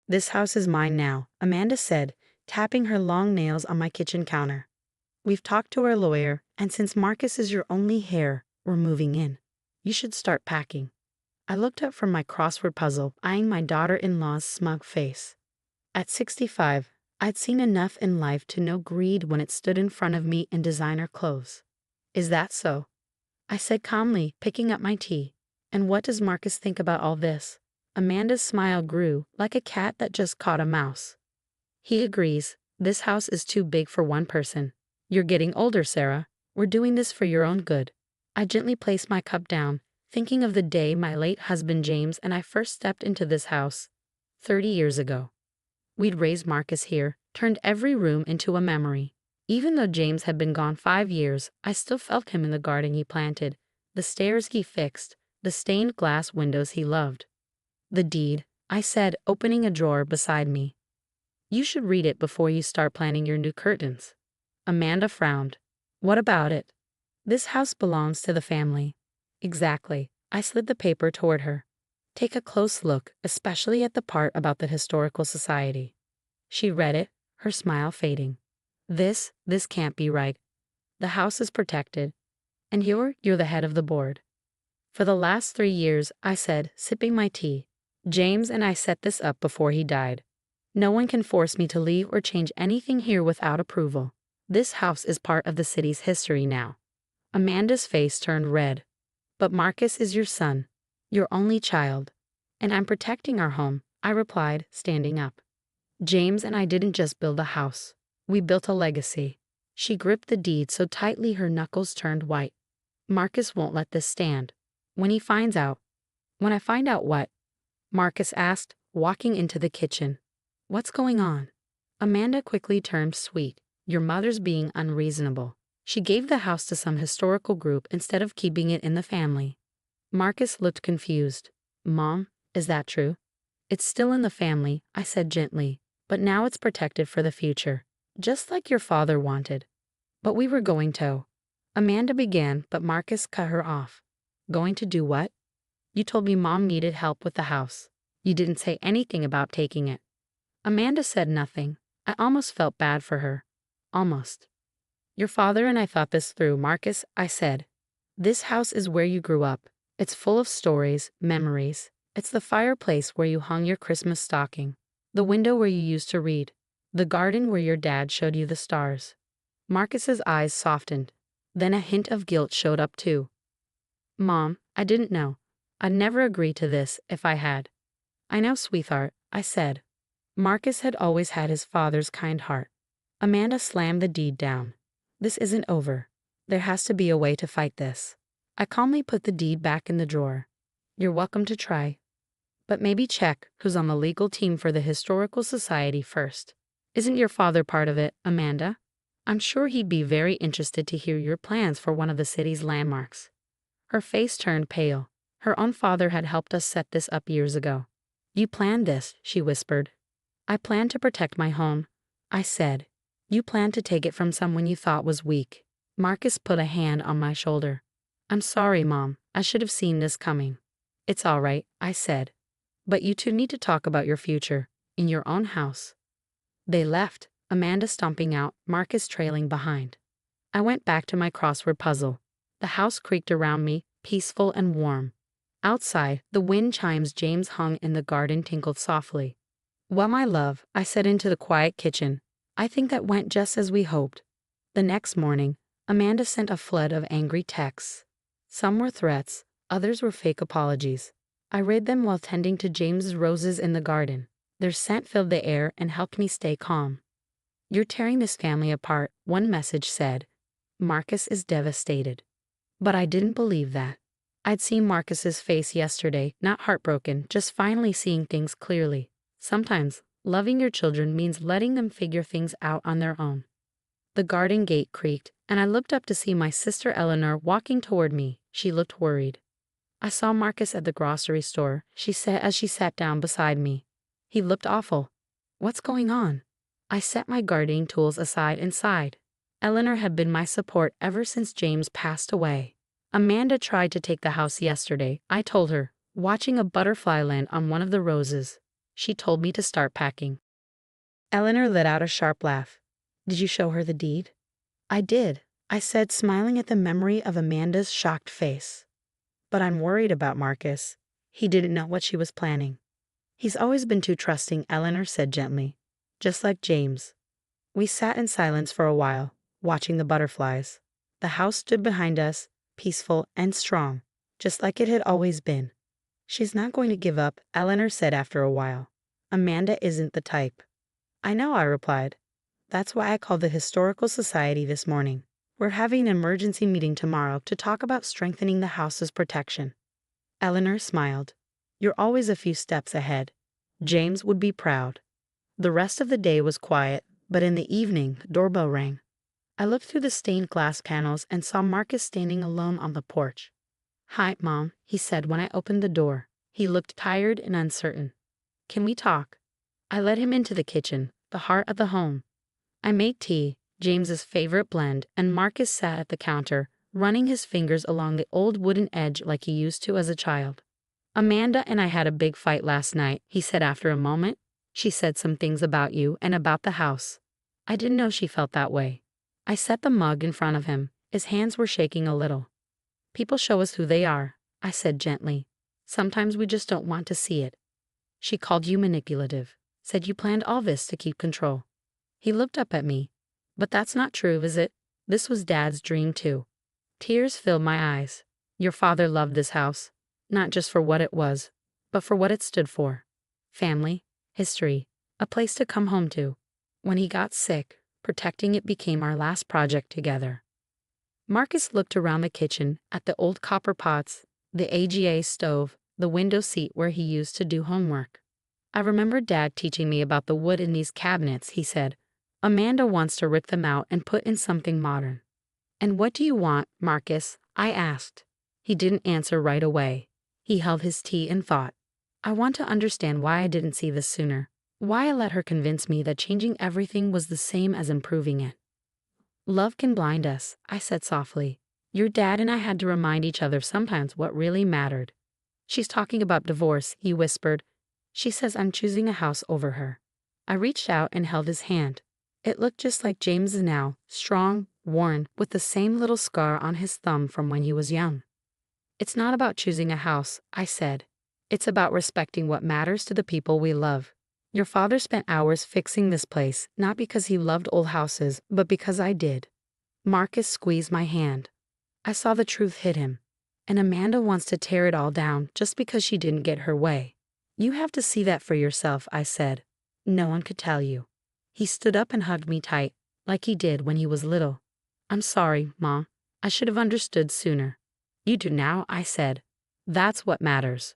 This house is mine now, Amanda said, tapping her long nails on my kitchen counter. We've talked to our lawyer, and since Marcus is your only heir, we're moving in. You should start packing. I looked up from my crossword puzzle, eyeing my daughter-in-law's smug face. At 65, I'd seen enough in life to know greed when it stood in front of me in designer clothes. Is that so? I said calmly, picking up my tea. And what does Marcus think about all this? Amanda's smile grew, like a cat that just caught a mouse. He agrees. This house is too big for one person. You're getting older, Sarah. We're doing this for your own good. I gently placed my cup down, thinking of the day my late husband James and I first stepped into this house, 30 years ago. We'd raised Marcus here, turned every room into a memory. Even though James had been gone 5 years, I still felt him in the garden he planted, the stairs he fixed, the stained glass windows he loved. The deed, I said, opening a drawer beside me. You should read it before you start planning your new curtains. Amanda frowned. What about it? This house belongs to the family. Exactly. I slid the paper toward her. Take a close look, especially at the part about the historical society. She read it, her smile fading. This can't be right. The house is protected. And you're the head of the board. For the last 3 years, I said, sipping my tea, James and I set this up before he died. No one can force me to leave or change anything here without approval. This house is part of the city's history now. Amanda's face turned red. But Marcus is your son, your only child. And I'm protecting our home, I replied, standing up. James and I didn't just build a house. We built a legacy. She gripped the deed so tightly her knuckles turned white. Marcus won't let this stand. When he finds out. When I find out what? Marcus asked, walking into the kitchen. What's going on? Amanda quickly turned sweet. Your mother's being unreasonable. She gave the house to some historical group instead of keeping it in the family. Marcus looked confused. Mom, is that true? It's still in the family, I said gently, but now it's protected for the future, just like your father wanted. But we were going to. Amanda began, but Marcus cut her off. Going to do what? You told me Mom needed help with the house. You didn't say anything about taking it. Amanda said nothing. I almost felt bad for her. Almost. Your father and I thought this through, Marcus, I said. This house is where you grew up. It's full of stories, memories. It's the fireplace where you hung your Christmas stocking, the window where you used to read, the garden where your dad showed you the stars. Marcus's eyes softened. Then a hint of guilt showed up too. Mom, I didn't know. I'd never agree to this if I had. I know, sweetheart, I said. Marcus had always had his father's kind heart. Amanda slammed the deed down. This isn't over. There has to be a way to fight this. I calmly put the deed back in the drawer. You're welcome to try. But maybe check who's on the legal team for the Historical Society first. Isn't your father part of it, Amanda? I'm sure he'd be very interested to hear your plans for one of the city's landmarks. Her face turned pale. Her own father had helped us set this up years ago. You planned this, she whispered. I planned to protect my home, I said. You planned to take it from someone you thought was weak. Marcus put a hand on my shoulder. I'm sorry, Mom. I should have seen this coming. It's all right, I said. But you two need to talk about your future, in your own house. They left, Amanda stomping out, Marcus trailing behind. I went back to my crossword puzzle. The house creaked around me, peaceful and warm. Outside, the wind chimes James hung in the garden tinkled softly. Well, my love, I said into the quiet kitchen. I think that went just as we hoped. The next morning, Amanda sent a flood of angry texts. Some were threats, others were fake apologies. I read them while tending to James's roses in the garden. Their scent filled the air and helped me stay calm. You're tearing this family apart, one message said. Marcus is devastated. But I didn't believe that. I'd seen Marcus's face yesterday, not heartbroken, just finally seeing things clearly. Sometimes, loving your children means letting them figure things out on their own. The garden gate creaked, and I looked up to see my sister Eleanor walking toward me. She looked worried. I saw Marcus at the grocery store, she said as she sat down beside me. He looked awful. What's going on? I set my gardening tools aside and sighed. Eleanor had been my support ever since James passed away. Amanda tried to take the house yesterday, I told her, watching a butterfly land on one of the roses. She told me to start packing. Eleanor let out a sharp laugh. Did you show her the deed? I did, I said, smiling at the memory of Amanda's shocked face. But I'm worried about Marcus. He didn't know what she was planning. He's always been too trusting, Eleanor said gently. Just like James. We sat in silence for a while, watching the butterflies. The house stood behind us, peaceful and strong, just like it had always been. She's not going to give up, Eleanor said after a while. Amanda isn't the type. I know, I replied. That's why I called the Historical Society this morning. We're having an emergency meeting tomorrow to talk about strengthening the house's protection. Eleanor smiled. You're always a few steps ahead. James would be proud. The rest of the day was quiet, but in the evening, the doorbell rang. I looked through the stained glass panels and saw Marcus standing alone on the porch. Hi, Mom, he said when I opened the door. He looked tired and uncertain. Can we talk? I led him into the kitchen, the heart of the home. I made tea, James's favorite blend, and Marcus sat at the counter, running his fingers along the old wooden edge like he used to as a child. Amanda and I had a big fight last night, he said after a moment. She said some things about you and about the house. I didn't know she felt that way. I set the mug in front of him. His hands were shaking a little. People show us who they are, I said gently. Sometimes we just don't want to see it. She called you manipulative, said you planned all this to keep control. He looked up at me. But that's not true, is it? This was Dad's dream too. Tears filled my eyes. Your father loved this house, not just for what it was, but for what it stood for. Family, history, a place to come home to. When he got sick, protecting it became our last project together. Marcus looked around the kitchen at the old copper pots, the AGA stove, the window seat where he used to do homework. I remember Dad teaching me about the wood in these cabinets, he said. Amanda wants to rip them out and put in something modern. And what do you want, Marcus? I asked. He didn't answer right away. He held his tea in thought. I want to understand why I didn't see this sooner. Why I let her convince me that changing everything was the same as improving it. Love can blind us, I said softly. Your dad and I had to remind each other sometimes what really mattered. She's talking about divorce, he whispered. She says I'm choosing a house over her. I reached out and held his hand. It looked just like James's now, strong, worn, with the same little scar on his thumb from when he was young. It's not about choosing a house, I said. It's about respecting what matters to the people we love. Your father spent hours fixing this place, not because he loved old houses, but because I did. Marcus squeezed my hand. I saw the truth hit him. And Amanda wants to tear it all down just because she didn't get her way. You have to see that for yourself, I said. No one could tell you. He stood up and hugged me tight, like he did when he was little. I'm sorry, Ma. I should have understood sooner. You do now, I said. That's what matters.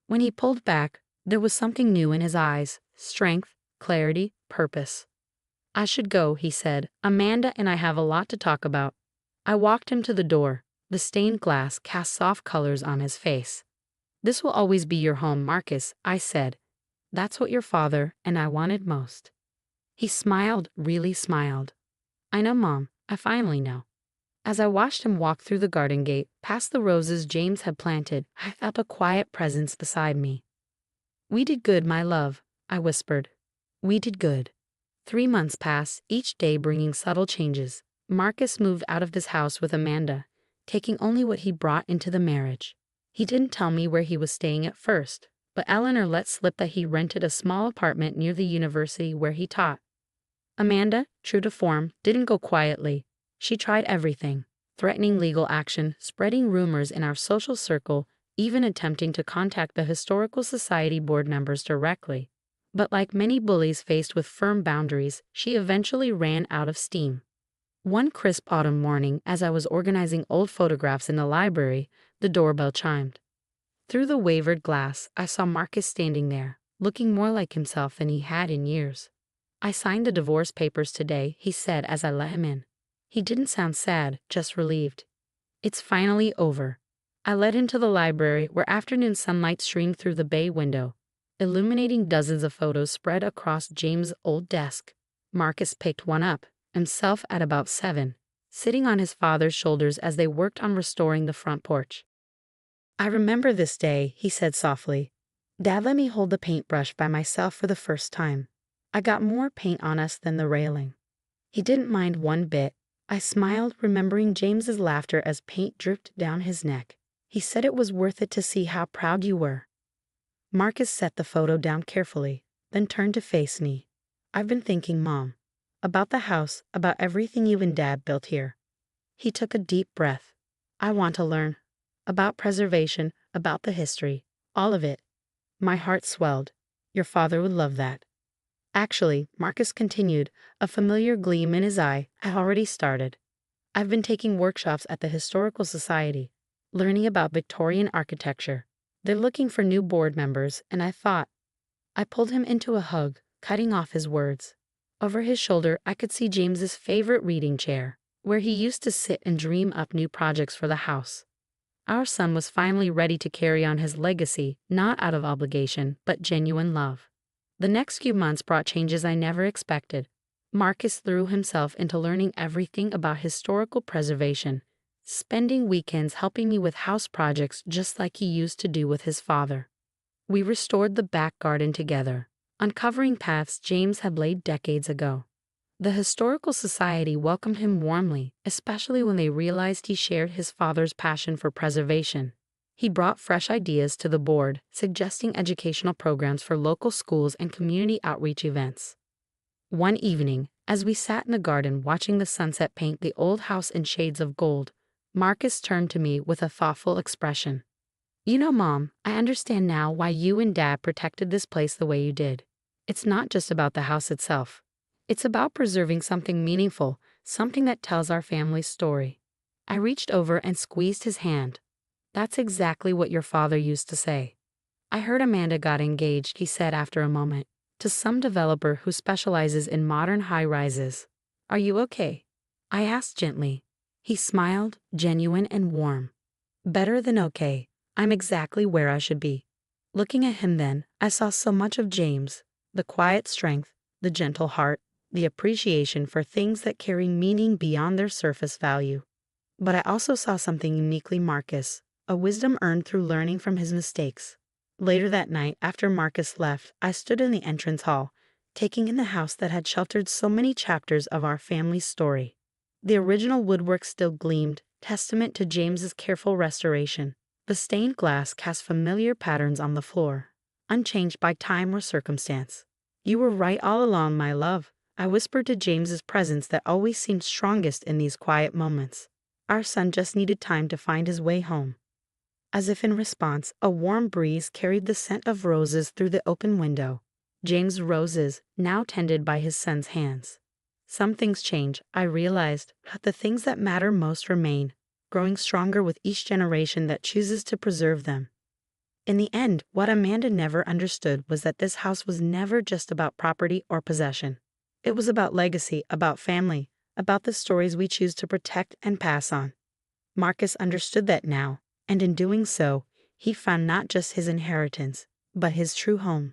When he pulled back, there was something new in his eyes, strength, clarity, purpose. I should go, he said. Amanda and I have a lot to talk about. I walked him to the door. The stained glass cast soft colors on his face. This will always be your home, Marcus, I said. That's what your father and I wanted most. He smiled, really smiled. I know, Mom. I finally know. As I watched him walk through the garden gate, past the roses James had planted, I felt a quiet presence beside me. We did good, my love, I whispered. We did good. 3 months passed, each day bringing subtle changes. Marcus moved out of this house with Amanda, taking only what he brought into the marriage. He didn't tell me where he was staying at first, but Eleanor let slip that he rented a small apartment near the university where he taught. Amanda, true to form, didn't go quietly. She tried everything, threatening legal action, spreading rumors in our social circle, even attempting to contact the Historical Society board members directly. But like many bullies faced with firm boundaries, she eventually ran out of steam. One crisp autumn morning, as I was organizing old photographs in the library, the doorbell chimed. Through the wavered glass, I saw Marcus standing there, looking more like himself than he had in years. I signed the divorce papers today, he said as I let him in. He didn't sound sad, just relieved. It's finally over. I led him to the library where afternoon sunlight streamed through the bay window, illuminating dozens of photos spread across James' old desk. Marcus picked one up, himself at about 7, sitting on his father's shoulders as they worked on restoring the front porch. I remember this day, he said softly. Dad let me hold the paintbrush by myself for the first time. I got more paint on us than the railing. He didn't mind one bit. I smiled, remembering James's laughter as paint dripped down his neck. He said it was worth it to see how proud you were. Marcus set the photo down carefully, then turned to face me. I've been thinking, Mom, about the house, about everything you and Dad built here. He took a deep breath. I want to learn. About preservation, about the history, all of it. My heart swelled. Your father would love that. Actually, Marcus continued, a familiar gleam in his eye. I already started. I've been taking workshops at the Historical Society, learning about Victorian architecture. They're looking for new board members, and I thought. I pulled him into a hug, cutting off his words. Over his shoulder, I could see James's favorite reading chair, where he used to sit and dream up new projects for the house. Our son was finally ready to carry on his legacy, not out of obligation, but genuine love. The next few months brought changes I never expected. Marcus threw himself into learning everything about historical preservation, spending weekends helping me with house projects just like he used to do with his father. We restored the back garden together, uncovering paths James had laid decades ago. The Historical Society welcomed him warmly, especially when they realized he shared his father's passion for preservation. He brought fresh ideas to the board, suggesting educational programs for local schools and community outreach events. One evening, as we sat in the garden watching the sunset paint the old house in shades of gold, Marcus turned to me with a thoughtful expression. You know, Mom, I understand now why you and Dad protected this place the way you did. It's not just about the house itself. It's about preserving something meaningful, something that tells our family's story. I reached over and squeezed his hand. That's exactly what your father used to say. I heard Amanda got engaged, he said after a moment, to some developer who specializes in modern high-rises. Are you okay? I asked gently. He smiled, genuine and warm. Better than okay. I'm exactly where I should be. Looking at him then, I saw so much of James, the quiet strength, the gentle heart, the appreciation for things that carry meaning beyond their surface value. But I also saw something uniquely Marcus, a wisdom earned through learning from his mistakes. Later that night, after Marcus left, I stood in the entrance hall, taking in the house that had sheltered so many chapters of our family's story. The original woodwork still gleamed, testament to James's careful restoration. The stained glass cast familiar patterns on the floor, unchanged by time or circumstance. You were right all along, my love, I whispered to James's presence that always seemed strongest in these quiet moments. Our son just needed time to find his way home. As if in response, a warm breeze carried the scent of roses through the open window. James' roses, now tended by his son's hands. Some things change, I realized, but the things that matter most remain, growing stronger with each generation that chooses to preserve them. In the end, what Amanda never understood was that this house was never just about property or possession. It was about legacy, about family, about the stories we choose to protect and pass on. Marcus understood that now, and in doing so, he found not just his inheritance, but his true home.